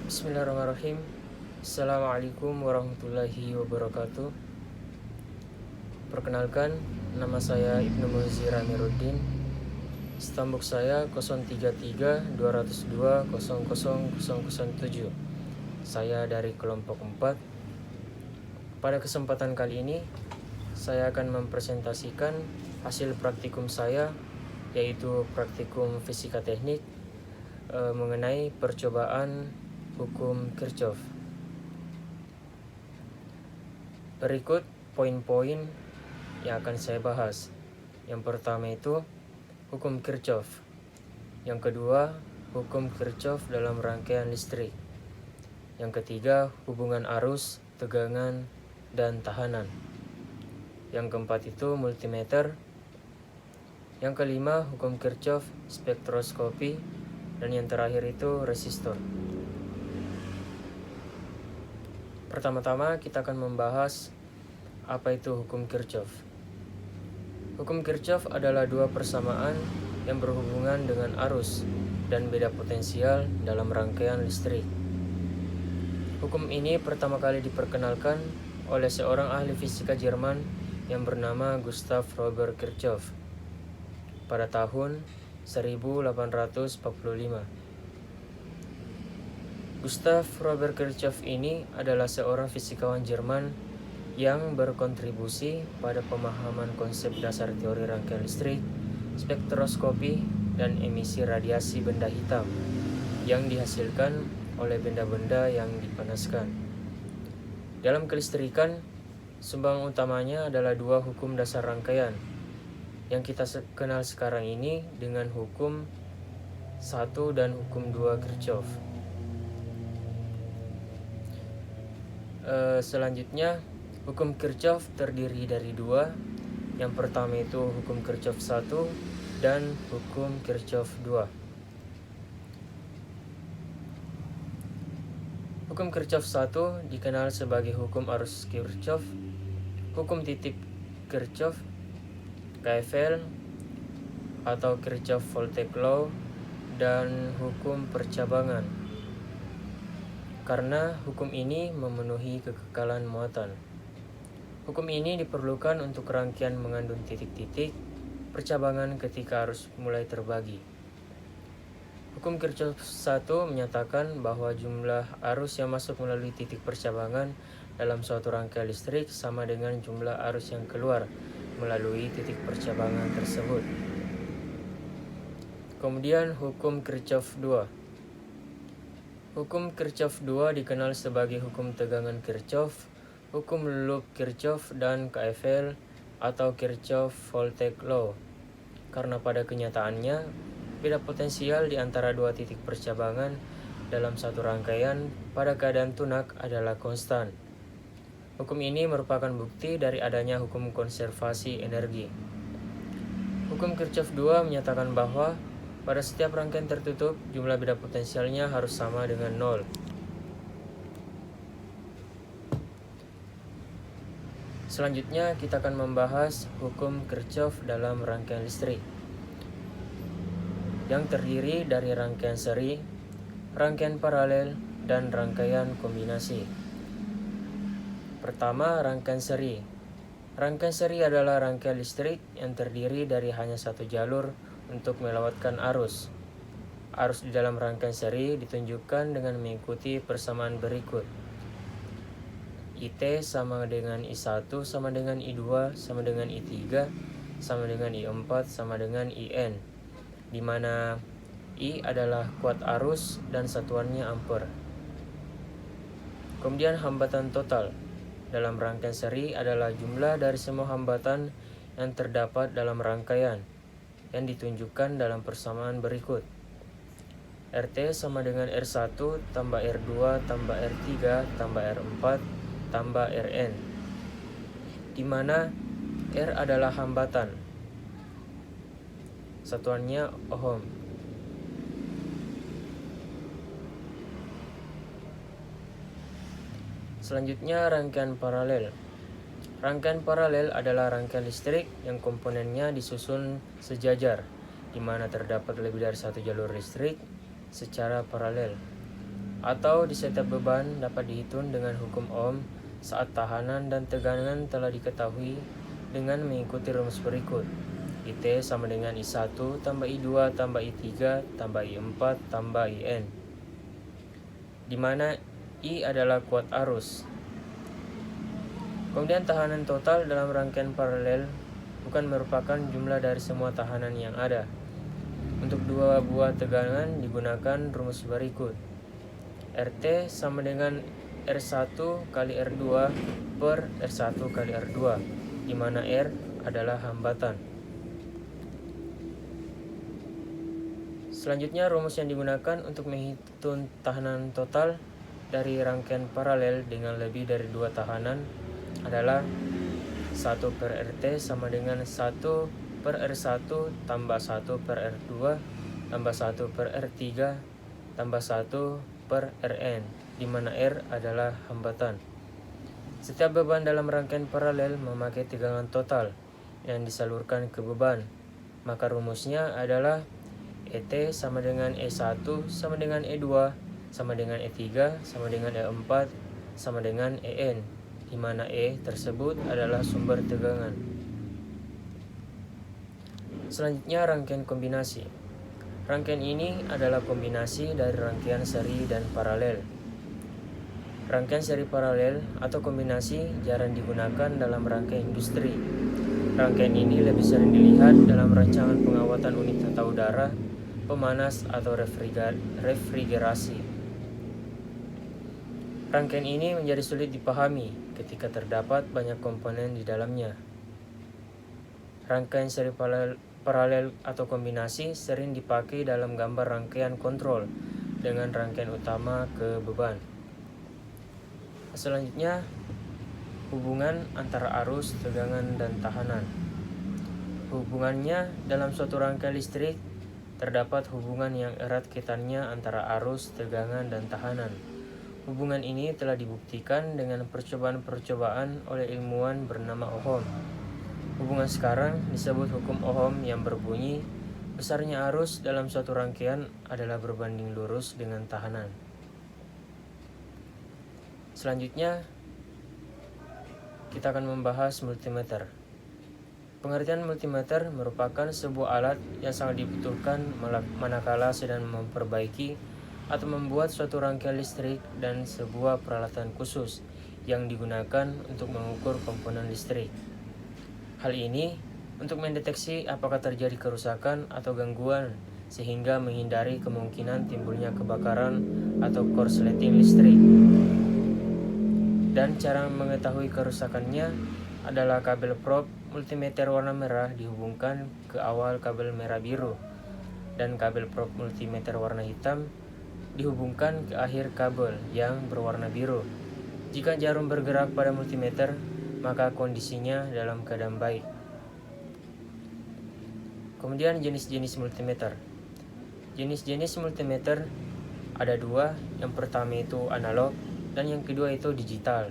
Bismillahirrahmanirrahim. Assalamualaikum warahmatullahi wabarakatuh. Perkenalkan, nama saya Ibnu Muhyiddin Amiruddin. Stambuk saya 0332020007. Saya dari kelompok 4. Pada kesempatan kali ini, saya akan mempresentasikan hasil praktikum saya, yaitu praktikum fisika teknik mengenai percobaan hukum Kirchhoff. Berikut poin-poin yang akan saya bahas. Yang pertama itu hukum Kirchhoff. Yang kedua, hukum Kirchhoff dalam rangkaian listrik. Yang ketiga, hubungan arus, tegangan, dan tahanan. Yang keempat itu multimeter. Yang kelima, hukum Kirchhoff, spektroskopi. Dan yang terakhir itu resistor. Pertama-tama kita akan membahas apa itu hukum Kirchhoff. Hukum Kirchhoff adalah dua persamaan yang berhubungan dengan arus dan beda potensial dalam rangkaian listrik. Hukum ini pertama kali diperkenalkan oleh seorang ahli fisika Jerman yang bernama Gustav Robert Kirchhoff pada tahun 1845. Gustav Robert Kirchhoff ini adalah seorang fisikawan Jerman yang berkontribusi pada pemahaman konsep dasar teori rangkaian listrik, spektroskopi, dan emisi radiasi benda hitam yang dihasilkan oleh benda-benda yang dipanaskan. Dalam kelistrikan, sumbang utamanya adalah dua hukum dasar rangkaian yang kita kenal sekarang ini dengan hukum 1 dan hukum 2 Kirchhoff. Selanjutnya, hukum Kirchhoff terdiri dari dua. Yang pertama itu hukum Kirchhoff 1 dan hukum Kirchhoff 2. Hukum Kirchhoff 1 dikenal sebagai hukum arus Kirchhoff, hukum titik Kirchhoff, KVL atau Kirchhoff Voltage Law, dan hukum percabangan. Karena hukum ini memenuhi kekekalan muatan. Hukum ini diperlukan untuk rangkaian mengandung titik-titik percabangan ketika arus mulai terbagi. Hukum Kirchhoff 1 menyatakan bahwa jumlah arus yang masuk melalui titik percabangan dalam suatu rangkaian listrik sama dengan jumlah arus yang keluar melalui titik percabangan tersebut. Kemudian hukum Kirchhoff 2. Hukum Kirchhoff 2 dikenal sebagai hukum tegangan Kirchhoff, hukum loop Kirchhoff, dan KVL atau Kirchhoff Voltage Law. Karena pada kenyataannya, beda potensial di antara dua titik percabangan dalam satu rangkaian pada keadaan tunak adalah konstan. Hukum ini merupakan bukti dari adanya hukum konservasi energi. Hukum Kirchhoff 2 menyatakan bahwa pada setiap rangkaian tertutup, jumlah beda potensialnya harus sama dengan 0. Selanjutnya, kita akan membahas hukum Kirchhoff dalam rangkaian listrik, yang terdiri dari rangkaian seri, rangkaian paralel, dan rangkaian kombinasi. Pertama, rangkaian seri. Rangkaian seri adalah rangkaian listrik yang terdiri dari hanya satu jalur untuk melewatkan arus. Arus di dalam rangkaian seri ditunjukkan dengan mengikuti persamaan berikut. IT sama dengan I1 sama dengan I2 sama dengan I3 sama dengan I4 sama dengan IN, di mana I adalah kuat arus dan satuannya ampere. Kemudian hambatan total dalam rangkaian seri adalah jumlah dari semua hambatan yang terdapat dalam rangkaian yang ditunjukkan dalam persamaan berikut. RT sama dengan R1 tambah R2 tambah R3 tambah R4 tambah Rn, di mana R adalah hambatan, satuannya ohm. Selanjutnya, rangkaian paralel. Rangkaian paralel adalah rangkaian listrik yang komponennya disusun sejajar, di mana terdapat lebih dari satu jalur listrik secara paralel. atau di setiap beban dapat dihitung dengan hukum Ohm saat tahanan dan tegangan telah diketahui dengan mengikuti rumus berikut. IT sama dengan I1 tambah I2 tambah I3 tambah I4 tambah IN, di mana I adalah kuat arus. Kemudian tahanan total dalam rangkaian paralel bukan merupakan jumlah dari semua tahanan yang ada. Untuk dua buah tegangan digunakan rumus berikut. RT sama dengan R1 kali R2 per R1 kali R2, di mana R adalah hambatan. Selanjutnya, rumus yang digunakan untuk menghitung tahanan total dari rangkaian paralel dengan lebih dari dua tahanan adalah 1 per RT sama dengan 1 per R1 tambah 1 per R2 tambah 1 per R3 tambah 1 per Rn, di mana R adalah hambatan. Setiap beban dalam rangkaian paralel memakai tegangan total yang disalurkan ke beban, maka rumusnya adalah ET sama dengan E1 sama dengan E2 sama dengan E3 sama dengan E4 sama dengan EN, di mana E tersebut adalah sumber tegangan. Selanjutnya, rangkaian kombinasi. Rangkaian ini adalah kombinasi dari rangkaian seri dan paralel. Rangkaian seri paralel atau kombinasi jarang digunakan dalam rangkaian industri. Rangkaian ini lebih sering dilihat dalam rancangan pengawatan unit tata udara, pemanas atau refrigerasi. Rangkaian ini menjadi sulit dipahami ketika terdapat banyak komponen di dalamnya. Rangkaian seri paralel atau kombinasi sering dipakai dalam gambar rangkaian kontrol dengan rangkaian utama ke beban. Selanjutnya, hubungan antara arus, tegangan, dan tahanan. Hubungannya dalam suatu rangkaian listrik terdapat hubungan yang erat kaitannya antara arus, tegangan, dan tahanan. Hubungan ini telah dibuktikan dengan percobaan-percobaan oleh ilmuwan bernama Ohm. Hubungan sekarang disebut hukum Ohm yang berbunyi besarnya arus dalam suatu rangkaian adalah berbanding lurus dengan tahanan. Selanjutnya, kita akan membahas multimeter. Pengertian multimeter merupakan sebuah alat yang sangat dibutuhkan manakala sedang memperbaiki atau membuat suatu rangkaian listrik dan sebuah peralatan khusus yang digunakan untuk mengukur komponen listrik. Hal ini untuk mendeteksi apakah terjadi kerusakan atau gangguan sehingga menghindari kemungkinan timbulnya kebakaran atau korsleting listrik. Dan cara mengetahui kerusakannya adalah kabel probe multimeter warna merah dihubungkan ke awal kabel merah biru dan kabel probe multimeter warna hitam dihubungkan ke akhir kabel yang berwarna biru. Jika jarum bergerak pada multimeter, maka kondisinya dalam keadaan baik. Kemudian jenis-jenis multimeter. Jenis-jenis multimeter ada dua, yang pertama itu analog dan yang kedua itu digital.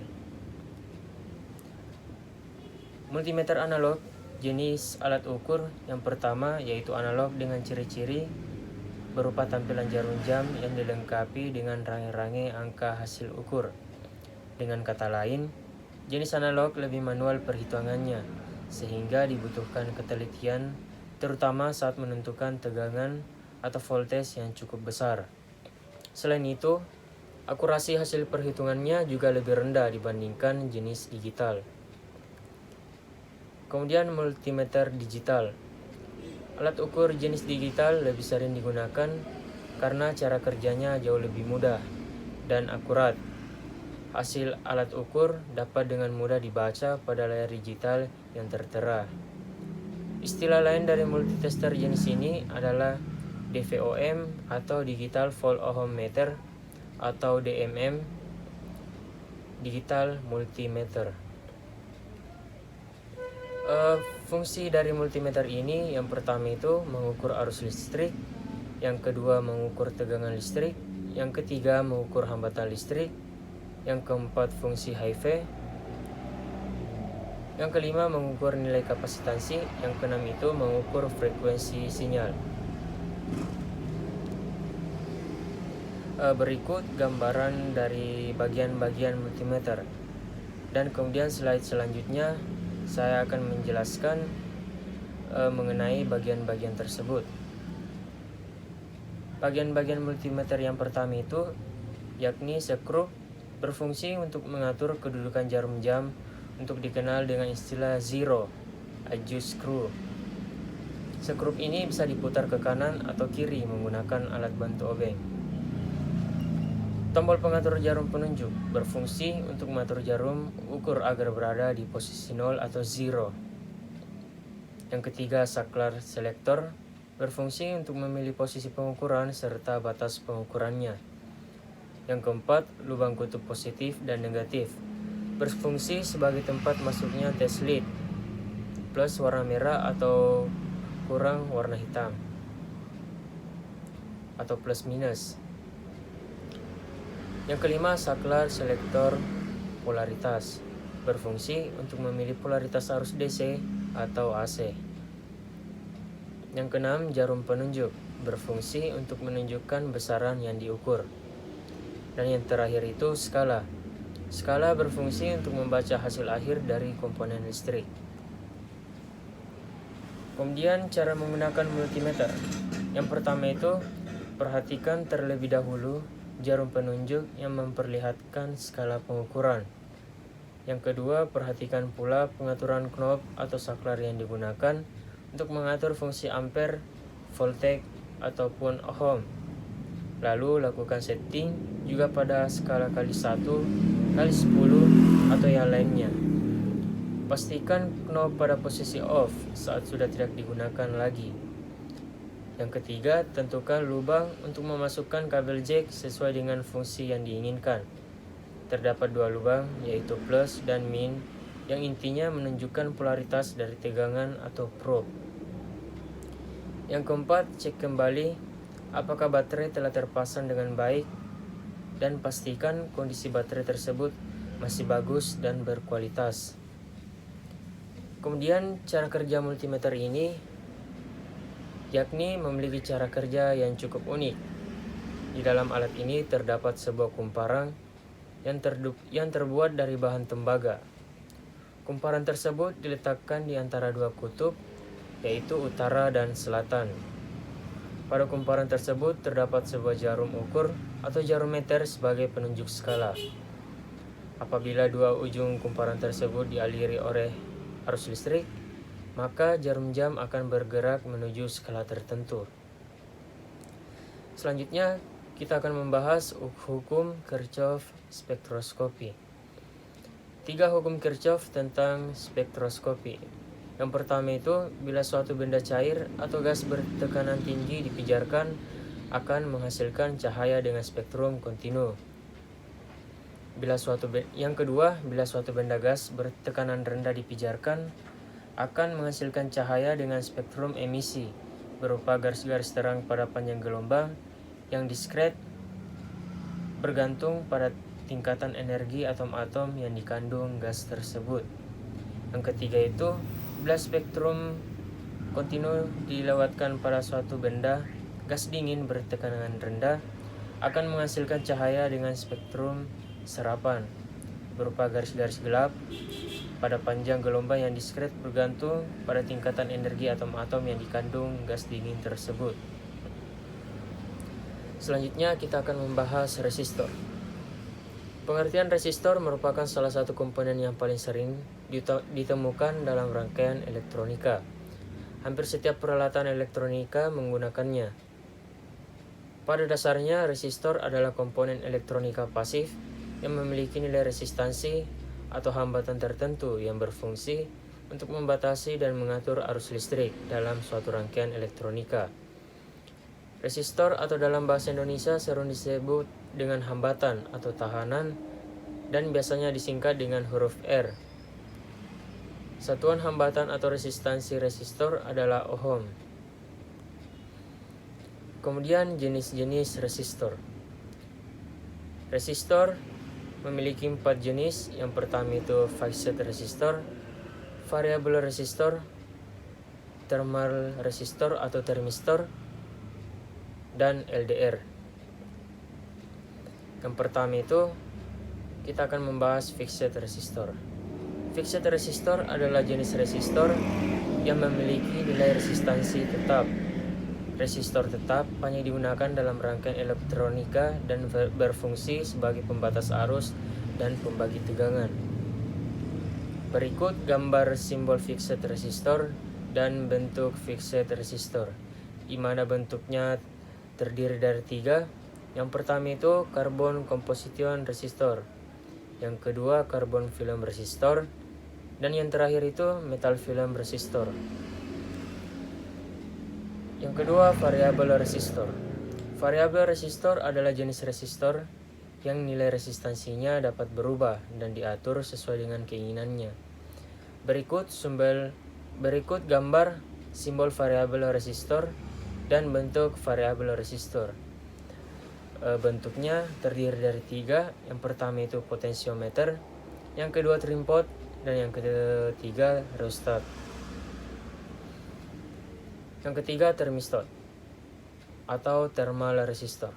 Multimeter analog jenis alat ukur yang pertama yaitu analog dengan ciri-ciri berupa tampilan jarum jam yang dilengkapi dengan range-range angka hasil ukur. Dengan kata lain, jenis analog lebih manual perhitungannya sehingga dibutuhkan ketelitian terutama saat menentukan tegangan atau voltage yang cukup besar. Selain itu, akurasi hasil perhitungannya juga lebih rendah dibandingkan jenis digital. Kemudian multimeter digital. Alat ukur jenis digital lebih sering digunakan karena cara kerjanya jauh lebih mudah dan akurat. Hasil alat ukur dapat dengan mudah dibaca pada layar digital yang tertera. Istilah lain dari multitester jenis ini adalah DVOM atau Digital Volt Ohm Meter atau DMM, Digital Multimeter. Fungsi dari multimeter ini yang pertama itu mengukur arus listrik, yang kedua mengukur tegangan listrik, yang ketiga mengukur hambatan listrik, yang keempat fungsi HIV, yang kelima mengukur nilai kapasitansi, yang keenam itu mengukur frekuensi sinyal. Berikut gambaran dari bagian-bagian multimeter. Dan kemudian slide selanjutnya saya akan menjelaskan mengenai bagian-bagian tersebut. Bagian-bagian multimeter yang pertama itu yakni skrup, berfungsi untuk mengatur kedudukan jarum jam untuk dikenal dengan istilah zero adjust screw. Skrup ini bisa diputar ke kanan atau kiri menggunakan alat bantu obeng. Tombol pengatur jarum penunjuk berfungsi untuk mengatur jarum ukur agar berada di posisi 0 atau 0. Yang ketiga, saklar selektor berfungsi untuk memilih posisi pengukuran serta batas pengukurannya. Yang keempat, lubang kutub positif dan negatif berfungsi sebagai tempat masuknya test lead, plus warna merah atau kurang warna hitam, atau plus minus. Yang kelima, saklar selektor polaritas berfungsi untuk memilih polaritas arus DC atau AC. Yang keenam, jarum penunjuk berfungsi untuk menunjukkan besaran yang diukur. Dan yang terakhir itu skala. Skala berfungsi untuk membaca hasil akhir dari komponen listrik. Kemudian cara menggunakan multimeter. Yang pertama itu, perhatikan terlebih dahulu jarum penunjuk yang memperlihatkan skala pengukuran. Yang kedua, perhatikan pula pengaturan knob atau saklar yang digunakan untuk mengatur fungsi ampere, voltage, ataupun ohm. Lalu lakukan setting juga pada skala kali 1, kali 10, atau yang lainnya. Pastikan knob pada posisi off saat sudah tidak digunakan lagi. Yang ketiga, tentukan lubang untuk memasukkan kabel jack sesuai dengan fungsi yang diinginkan. Terdapat dua lubang, yaitu plus dan min, yang intinya menunjukkan polaritas dari tegangan atau probe. Yang keempat, cek kembali apakah baterai telah terpasang dengan baik dan pastikan kondisi baterai tersebut masih bagus dan berkualitas. Kemudian cara kerja multimeter ini yakni memiliki cara kerja yang cukup unik. Di dalam alat ini terdapat sebuah kumparan yang terbuat dari bahan tembaga. Kumparan tersebut diletakkan di antara dua kutub, yaitu utara dan selatan. Pada kumparan tersebut terdapat sebuah jarum ukur atau jarum meter sebagai penunjuk skala. Apabila dua ujung kumparan tersebut dialiri oleh arus listrik, maka jarum jam akan bergerak menuju skala tertentu. Selanjutnya, kita akan membahas hukum Kirchhoff spektroskopi. 3 hukum Kirchhoff tentang spektroskopi. Yang pertama itu, bila suatu benda cair atau gas bertekanan tinggi dipijarkan, akan menghasilkan cahaya dengan spektrum kontinu. Yang kedua, bila suatu benda gas bertekanan rendah dipijarkan, akan menghasilkan cahaya dengan spektrum emisi berupa garis-garis terang pada panjang gelombang yang diskret bergantung pada tingkatan energi atom-atom yang dikandung gas tersebut. Yang ketiga itu, bila spektrum kontinu dilewatkan pada suatu benda gas dingin bertekanan rendah, akan menghasilkan cahaya dengan spektrum serapan berupa garis-garis gelap pada panjang gelombang yang diskret bergantung pada tingkatan energi atom-atom yang dikandung gas dingin tersebut. Selanjutnya kita akan membahas resistor. Pengertian resistor merupakan salah satu komponen yang paling sering ditemukan dalam rangkaian elektronika. Hampir setiap peralatan elektronika menggunakannya. Pada dasarnya, resistor adalah komponen elektronika pasif yang memiliki nilai resistansi atau hambatan tertentu yang berfungsi untuk membatasi dan mengatur arus listrik dalam suatu rangkaian elektronika. Resistor atau dalam bahasa Indonesia sering disebut dengan hambatan atau tahanan dan biasanya disingkat dengan huruf R. Satuan hambatan atau resistansi resistor adalah ohm. Kemudian jenis-jenis resistor. Resistor memiliki 4 jenis. Yang pertama itu phased resistor, variable resistor, thermal resistor atau termistor, dan LDR. Yang pertama itu kita akan membahas fixed resistor. Fixed resistor adalah jenis resistor yang memiliki nilai resistansi tetap. Resistor tetap hanya digunakan dalam rangkaian elektronika dan berfungsi sebagai pembatas arus dan pembagi tegangan. Berikut gambar simbol fixed resistor dan bentuk fixed resistor, di mana bentuknya terdiri dari 3. Yang pertama itu karbon composition resistor, yang kedua karbon film resistor, dan yang terakhir itu metal film resistor. Yang kedua variabel resistor. Variabel resistor adalah jenis resistor yang nilai resistansinya dapat berubah dan diatur sesuai dengan keinginannya. Berikut gambar simbol variabel resistor dan bentuk variabel resistor. Bentuknya terdiri dari 3. Yang pertama itu potensiometer, yang kedua trimpot, dan yang ketiga rheostat. Yang ketiga termistor atau thermal resistor.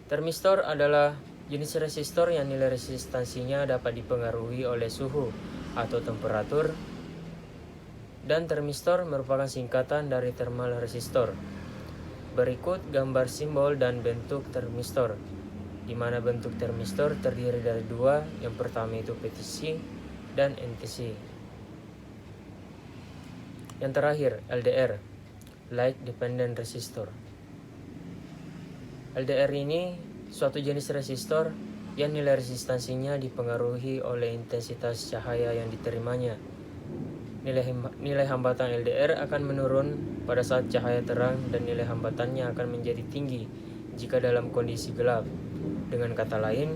Termistor adalah jenis resistor yang nilai resistansinya dapat dipengaruhi oleh suhu atau temperatur, dan termistor merupakan singkatan dari thermal resistor. Berikut gambar simbol dan bentuk termistor, di mana bentuk termistor terdiri dari 2. Yang pertama itu PTC dan NTC. Yang terakhir LDR, Light Dependent Resistor. LDR ini suatu jenis resistor yang nilai resistansinya dipengaruhi oleh intensitas cahaya yang diterimanya. Nilai hambatan LDR akan menurun pada saat cahaya terang dan nilai hambatannya akan menjadi tinggi jika dalam kondisi gelap. Dengan kata lain,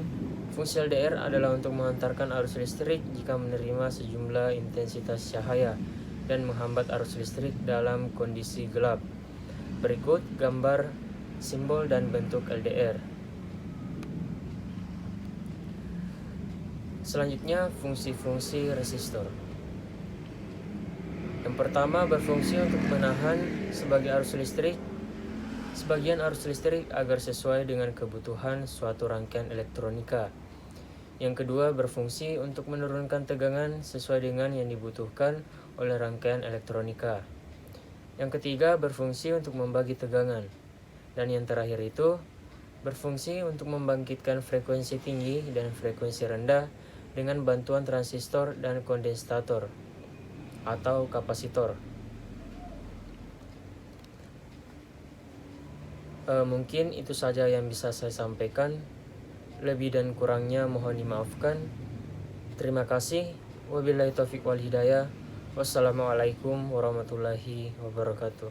fungsi LDR adalah untuk menghantarkan arus listrik jika menerima sejumlah intensitas cahaya dan menghambat arus listrik dalam kondisi gelap. Berikut gambar simbol dan bentuk LDR. Selanjutnya fungsi-fungsi resistor. Yang pertama berfungsi untuk menahan sebagian arus listrik agar sesuai dengan kebutuhan suatu rangkaian elektronika. Yang kedua berfungsi untuk menurunkan tegangan sesuai dengan yang dibutuhkan oleh rangkaian elektronika. Yang ketiga berfungsi untuk membagi tegangan. Dan yang terakhir itu berfungsi untuk membangkitkan frekuensi tinggi dan frekuensi rendah dengan bantuan transistor dan kondensator atau kapasitor. Mungkin itu saja yang bisa saya sampaikan. Lebih dan kurangnya mohon dimaafkan. Terima kasih. Wabillahi taufiq wal hidayah. Wassalamualaikum warahmatullahi wabarakatuh.